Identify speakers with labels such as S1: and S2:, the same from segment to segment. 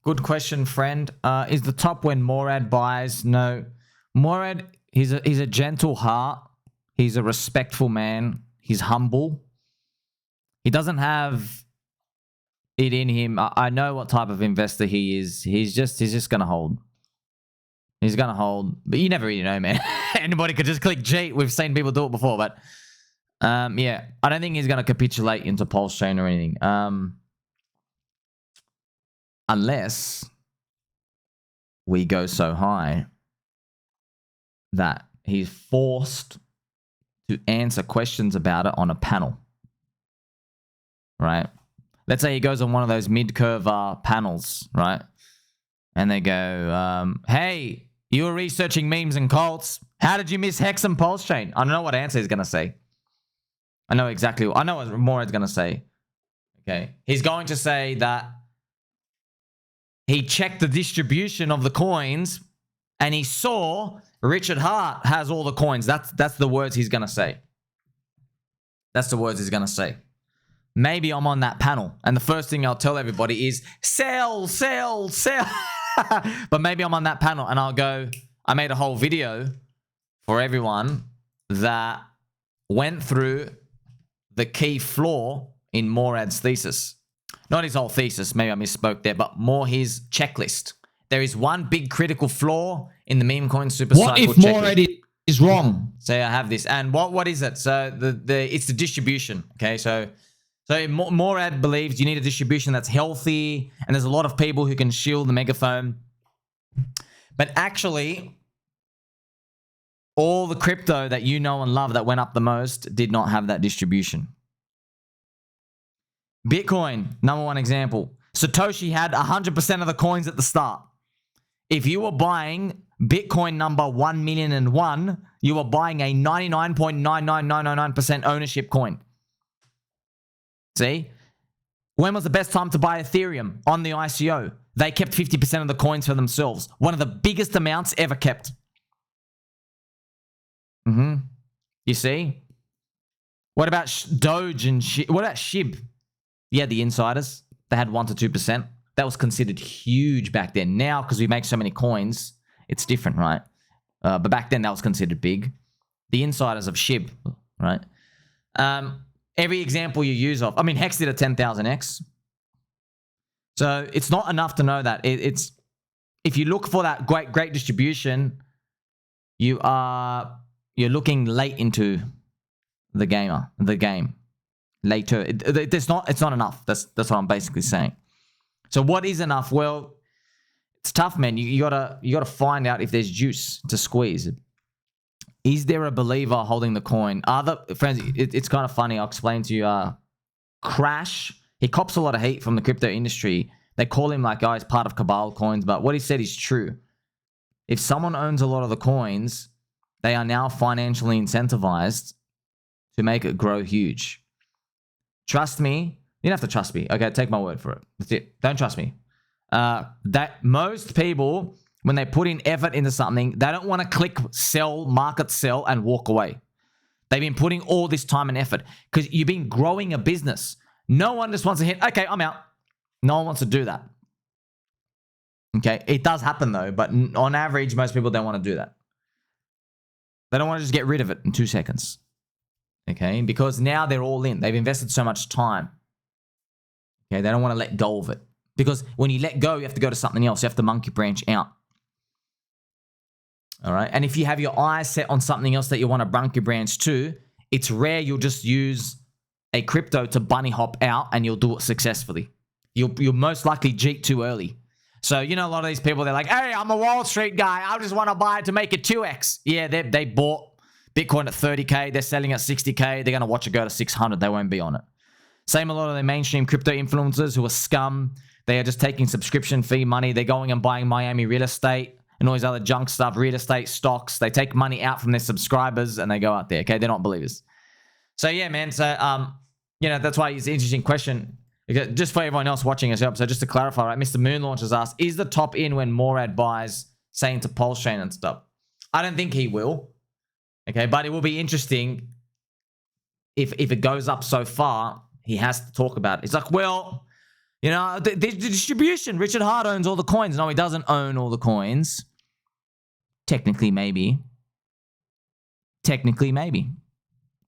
S1: Good question, friend. Is the top when Murad buys? No. Murad, he's a gentle heart. He's a respectful man. He's humble. He doesn't have it in him. I know what type of investor he is. He's just gonna hold. He's gonna hold. But you never really know, man. Anybody could just click G. We've seen people do it before, but yeah, I don't think he's gonna capitulate into PulseChain or anything. Unless we go so high that he's forced to answer questions about it on a panel. Right? Let's say he goes on one of those mid-curve panels, right? And they go, hey, you were researching memes and cults. How did you miss Hex and PulseChain? I don't know what answer he's going to say. I know what Murad's going to say. Okay. He's going to say that he checked the distribution of the coins and he saw Richard Hart has all the coins. That's the words he's going to say. That's the words he's going to say. Maybe I'm on that panel and the first thing I'll tell everybody is sell, sell, sell. But maybe I'm on that panel and I'll go, I made a whole video for everyone that went through the key flaw in Murad's thesis. Not his whole thesis, maybe I misspoke there, but more his checklist. There is one big critical flaw in the meme coin super cycle checklist.
S2: What if Murad is wrong?
S1: So I have this. And what is it? So it's the distribution. Okay, so Murad believes you need a distribution that's healthy, and there's a lot of people who can shield the megaphone. But actually, all the crypto that you know and love that went up the most did not have that distribution. Bitcoin, number one example. Satoshi had 100% of the coins at the start. If you were buying Bitcoin number 1,000,001, you were buying a 99.99999% ownership coin. See? When was the best time to buy Ethereum on the ICO? They kept 50% of the coins for themselves. One of the biggest amounts ever kept. You see? What about Doge and what about SHIB? Yeah, the insiders. They had 1 to 2%. That was considered huge back then. Now, because we make so many coins, it's different, right? But back then, that was considered big. The insiders of SHIB, right? Every example you use of, I mean, Hex did a 10,000x. So it's not enough to know that. It's if you look for that great distribution, you're looking late into the game. Later, it's not enough. That's what I'm basically saying. So what is enough? Well, it's tough, man. You gotta find out if there's juice to squeeze. Is there a believer holding the coin? Friends, it's kind of funny. I'll explain to you. Crash, he cops a lot of hate from the crypto industry. They call him like, oh, he's part of Cabal Coins, but what he said is true. If someone owns a lot of the coins, they are now financially incentivized to make it grow huge. Trust me. You don't have to trust me. Okay, take my word for it. That's it. Don't trust me. That most people, when they put in effort into something, they don't want to click sell, market sell, and walk away. They've been putting all this time and effort because you've been growing a business. No one just wants to hit, okay, I'm out. No one wants to do that. Okay, it does happen though, but on average, most people don't want to do that. They don't want to just get rid of it in 2 seconds. Okay, because now they're all in. They've invested so much time. Okay, they don't want to let go of it. Because when you let go, you have to go to something else. You have to monkey branch out. All right, and if you have your eyes set on something else that you want to monkey branch to, it's rare you'll just use a crypto to bunny hop out and you'll do it successfully. You'll most likely cheat too early. So, you know, a lot of these people, they're like, hey, I'm a Wall Street guy. I just want to buy it to make it 2x. Yeah, they bought Bitcoin at 30K. They're selling at 60K. They're going to watch it go to 600. They won't be on it. Same a lot of the mainstream crypto influencers who are scum. They are just taking subscription fee money. They're going and buying Miami real estate and all these other junk stuff, real estate, stocks. They take money out from their subscribers and they go out there. Okay, they're not believers. So yeah, man. So you know, that's why it's an interesting question. Just for everyone else watching us up. So just to clarify, right? Mr. Moon Launch asked, is the top in when Murad buys, saying to PulseChain and stuff? I don't think he will. Okay, but it will be interesting if it goes up so far. He has to talk about it. It's like, well, You know, the distribution. Richard Hart owns all the coins. No, he doesn't own all the coins. Technically, maybe. Technically, maybe.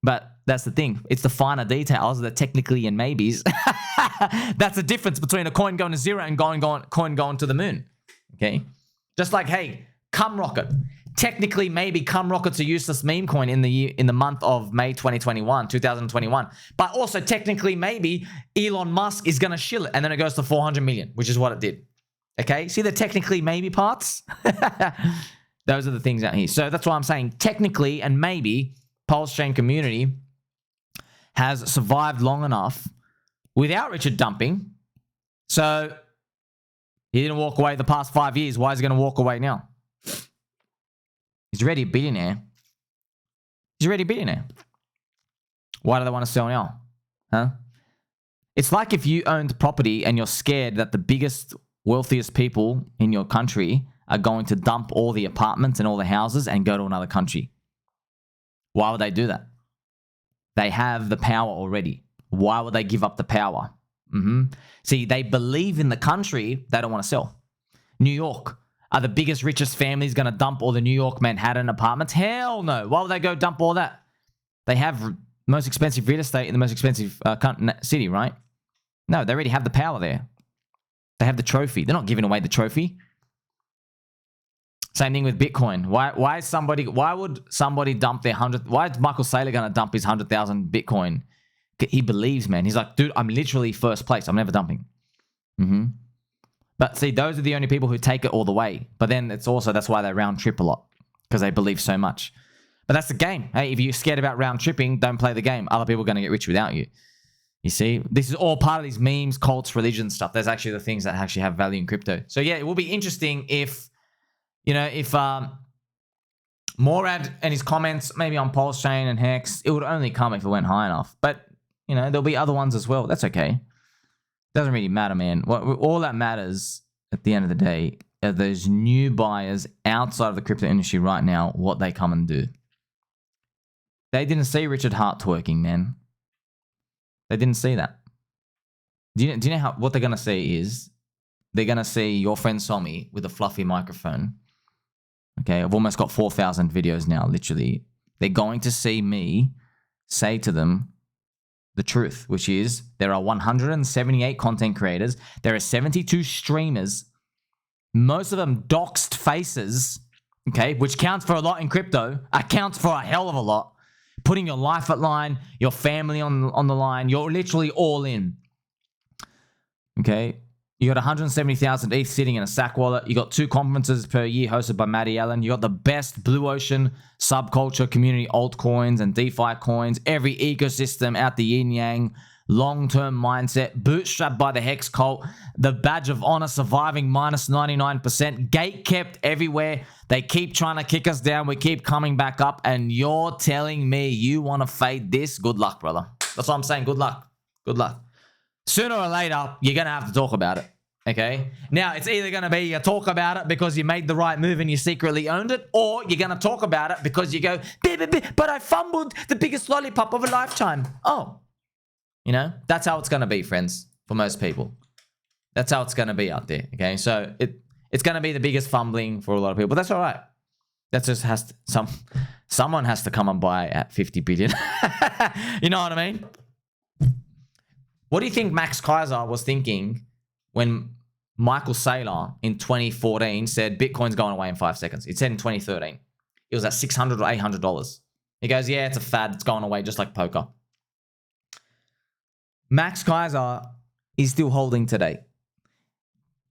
S1: But that's the thing. It's the finer details that technically and maybes. That's the difference between a coin going to zero and coin going to the moon. Okay? Just like, hey, CumRocket. Technically, maybe CumRocket's a useless meme coin in the month of May 2021. But also, technically, maybe Elon Musk is going to shill it, and then it goes to 400 million, which is what it did. Okay? See the technically maybe parts? Those are the things out here. So that's why I'm saying technically and maybe PulseChain community has survived long enough without Richard dumping. So he didn't walk away the past 5 years. Why is he going to walk away now? He's already a billionaire. He's already a billionaire. Why do they want to sell now? Huh? It's like if you owned property and you're scared that the biggest, wealthiest people in your country are going to dump all the apartments and all the houses and go to another country. Why would they do that? They have the power already. Why would they give up the power? See, they believe in the country. They don't want to sell. New York. Are the biggest, richest families going to dump all the New York Manhattan apartments? Hell no. Why would they go dump all that? They have most expensive real estate in the most expensive city, right? No, they already have the power there. They have the trophy. They're not giving away the trophy. Same thing with Bitcoin. Why would somebody dump their 100? Why is Michael Saylor going to dump his 100,000 Bitcoin? He believes, man. He's like, dude, I'm literally first place. I'm never dumping. But see, those are the only people who take it all the way. But then it's also, that's why they round trip a lot. Because they believe so much. But that's the game. Hey, if you're scared about round tripping, don't play the game. Other people are going to get rich without you. You see? This is all part of these memes, cults, religion stuff. There's actually the things that actually have value in crypto. So yeah, it will be interesting if, you know, if Murad and his comments, maybe on PulseChain and Hex, it would only come if it went high enough. But, you know, there'll be other ones as well. That's okay. Doesn't really matter, man. All that matters at the end of the day are those new buyers outside of the crypto industry right now, what they come and do. They didn't see Richard Hart twerking, man. They didn't see that. Do you know what they're going to see is they're going to see your friend Sommi with a fluffy microphone. Okay, I've almost got 4,000 videos now, literally. They're going to see me say to them the truth, which is there are 178 content creators. There are 72 streamers. Most of them doxed faces, okay, which counts for a lot in crypto. Accounts for a hell of a lot. Putting your life at line, your family on the line. You're literally all in. Okay? You got 170,000 ETH sitting in a sack wallet. You got 2 conferences per year hosted by Matty Allen. You got the best blue ocean subculture community altcoins and DeFi coins. Every ecosystem out the yin yang. Long-term mindset. Bootstrapped by the Hex cult. The badge of honor surviving minus 99%. Gate kept everywhere. They keep trying to kick us down. We keep coming back up. And you're telling me you want to fade this? Good luck, brother. That's what I'm saying. Good luck. Good luck. Sooner or later, you're going to have to talk about it, okay? Now, it's either going to be you talk about it because you made the right move and you secretly owned it, or you're going to talk about it because you go, but I fumbled the biggest lollipop of a lifetime. Oh. You know, that's how it's going to be, friends, for most people. That's how it's going to be out there, okay? So it's going to be the biggest fumbling for a lot of people, but that's all right. That just has to, someone has to come and buy at 50 billion. You know what I mean? What do you think Max Kaiser was thinking when Michael Saylor in 2014 said Bitcoin's going away in 5 seconds? It said in 2013. It was at $600 or $800. He goes, yeah, it's a fad. It's going away just like poker. Max Kaiser is still holding today.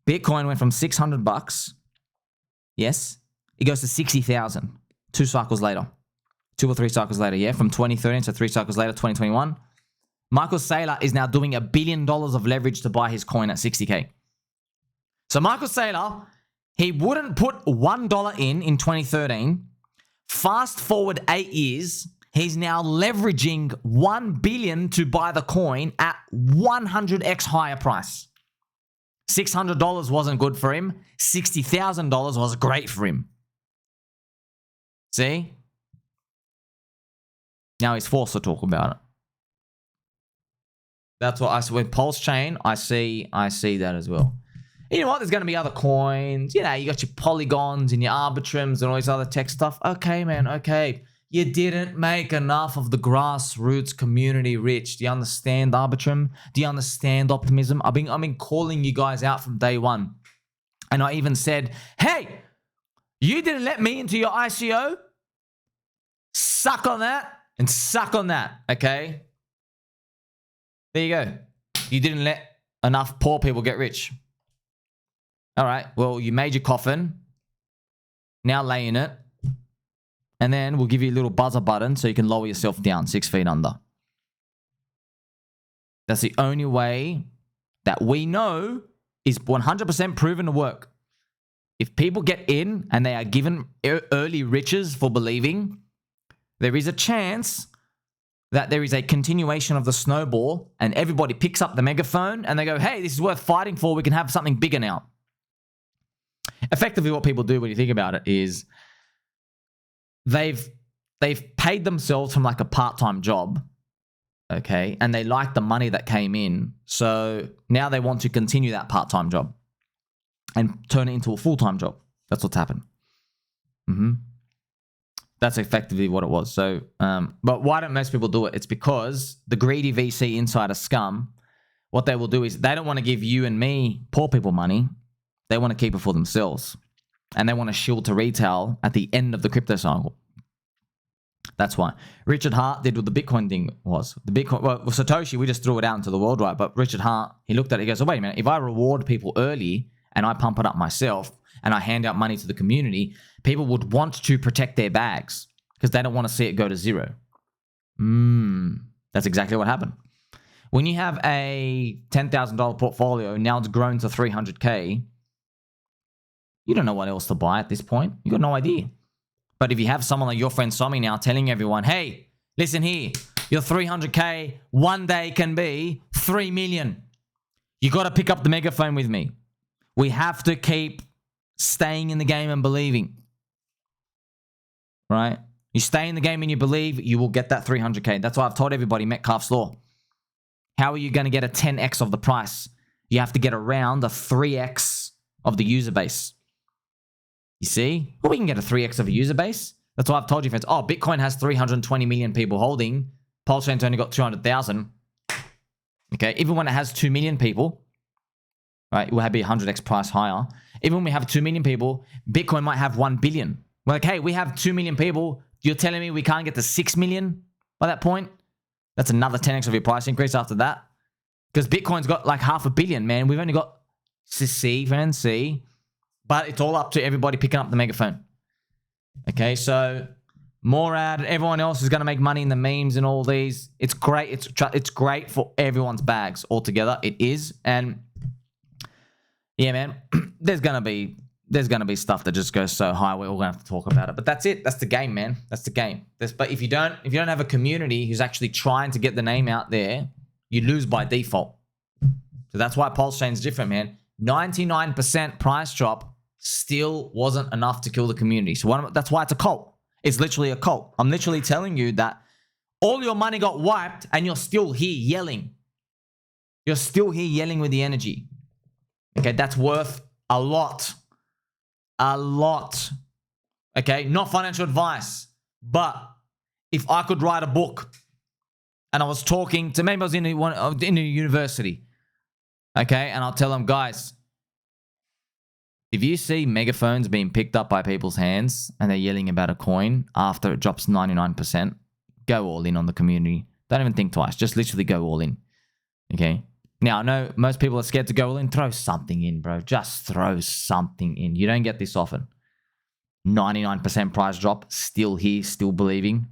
S1: Bitcoin went from $600. Yes. It goes to 60,000. 2 cycles later. 2 or 3 cycles later, yeah? From 2013 to 3 cycles later, 2021. Michael Saylor is now doing $1 billion of leverage to buy his coin at 60K. So Michael Saylor, he wouldn't put $1 in 2013. Fast forward 8 years, he's now leveraging $1 billion to buy the coin at 100x higher price. $600 wasn't good for him. $60,000 was great for him. See? Now he's forced to talk about it. That's what I see with PulseChain. I see that as well. You know what? There's going to be other coins. You know, you got your polygons and your arbitrums and all this other tech stuff. Okay, man. Okay. You didn't make enough of the grassroots community rich. Do you understand Arbitrum? Do you understand optimism? I've been calling you guys out from day one. And I even said, hey, you didn't let me into your ICO? Suck on that and suck on that, okay? There you go. You didn't let enough poor people get rich. All right, well, you made your coffin. Now lay in it. And then we'll give you a little buzzer button so you can lower yourself down 6 feet under. That's the only way that we know is 100% proven to work. If people get in and they are given early riches for believing, there is a chance that there is a continuation of the snowball and everybody picks up the megaphone and they go, hey, this is worth fighting for. We can have something bigger now. Effectively, what people do when you think about it is they've paid themselves from like a part-time job, okay, and they like the money that came in, so now they want to continue that part-time job and turn it into a full-time job. That's what's happened. That's effectively what it was. So, but why don't most people do it? It's because the greedy VC insider scum, what they will do is they don't want to give you and me, poor people, money. They want to keep it for themselves. And they want to shield to retail at the end of the crypto cycle. That's why. Richard Hart did what the Bitcoin thing was. The Bitcoin, well, Satoshi, we just threw it out into the world, right? But Richard Hart, he looked at it, he goes, oh, wait a minute. If I reward people early and I pump it up myself and I hand out money to the community, people would want to protect their bags because they don't want to see it go to zero. That's exactly what happened. When you have a $10,000 portfolio, now it's grown to 300K, you don't know what else to buy at this point. You got no idea. But if you have someone like your friend Sommi now telling everyone, hey, listen here, your 300K one day can be 3 million. You got to pick up the megaphone with me. We have to keep staying in the game and believing. Right? You stay in the game and you believe, you will get that 300K. That's why I've told everybody Metcalfe's Law. How are you going to get a 10x of the price? You have to get around a 3x of the user base. You see? Well, we can get a 3x of a user base. That's why I've told you, friends. Oh, Bitcoin has 320 million people holding. PulseChain's only got 200,000. Okay? Even when it has 2 million people, right, it will be 100x price higher. Even when we have 2 million people, Bitcoin might have 1 billion. We're like, hey, we have 2 million people. You're telling me we can't get to 6 million by that point? That's another 10x of your price increase after that. Because Bitcoin's got like 500 million, man. We've only got C, friends, C. But it's all up to everybody picking up the megaphone. Okay, so Murad, everyone else is going to make money in the memes and all these. It's great. It's great for everyone's bags altogether. It is. And yeah, man, there's going to be stuff that just goes so high. We're all going to have to talk about it. But that's it. That's the game, man. That's the game. But if you don't have a community who's actually trying to get the name out there, you lose by default. So that's why PulseChain's different, man. 99% price drop still wasn't enough to kill the community. So that's why it's a cult. It's literally a cult. I'm literally telling you that all your money got wiped and you're still here yelling. You're still here yelling with the energy. Okay, that's worth a lot. A lot. Okay, not financial advice. But if I could write a book and I was talking to, maybe I was in a university. Okay, and I'll tell them, guys, if you see megaphones being picked up by people's hands and they're yelling about a coin after it drops 99%, go all in on the community. Don't even think twice. Just literally go all in. Okay? Now, I know most people are scared to go all in. Throw something in, bro. Just throw something in. You don't get this often. 99% price drop. Still here. Still believing.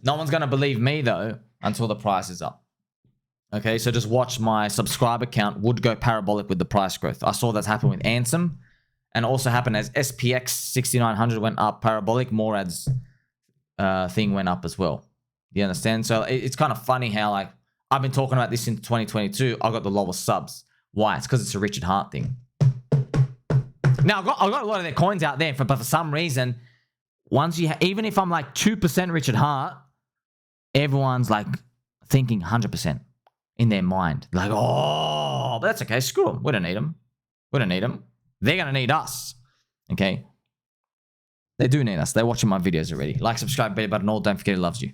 S1: No one's going to believe me, though, until the price is up. Okay, so just watch my subscriber count would go parabolic with the price growth. I saw that's happen with Ansem and also happened as SPX 6900 went up parabolic. Murad's thing went up as well. You understand? So it's kind of funny how, like, I've been talking about this in 2022. I got the lowest subs. Why? It's because it's a Richard Hart thing. Now, I've got a lot of their coins out there, but for some reason, once even if I'm like 2% Richard Hart, everyone's like thinking 100% in their mind. Like, oh, but that's okay. Screw them. We don't need them. We don't need them. They're going to need us. Okay? They do need us. They're watching my videos already. Like, subscribe, belly button, all. Don't forget he loves you.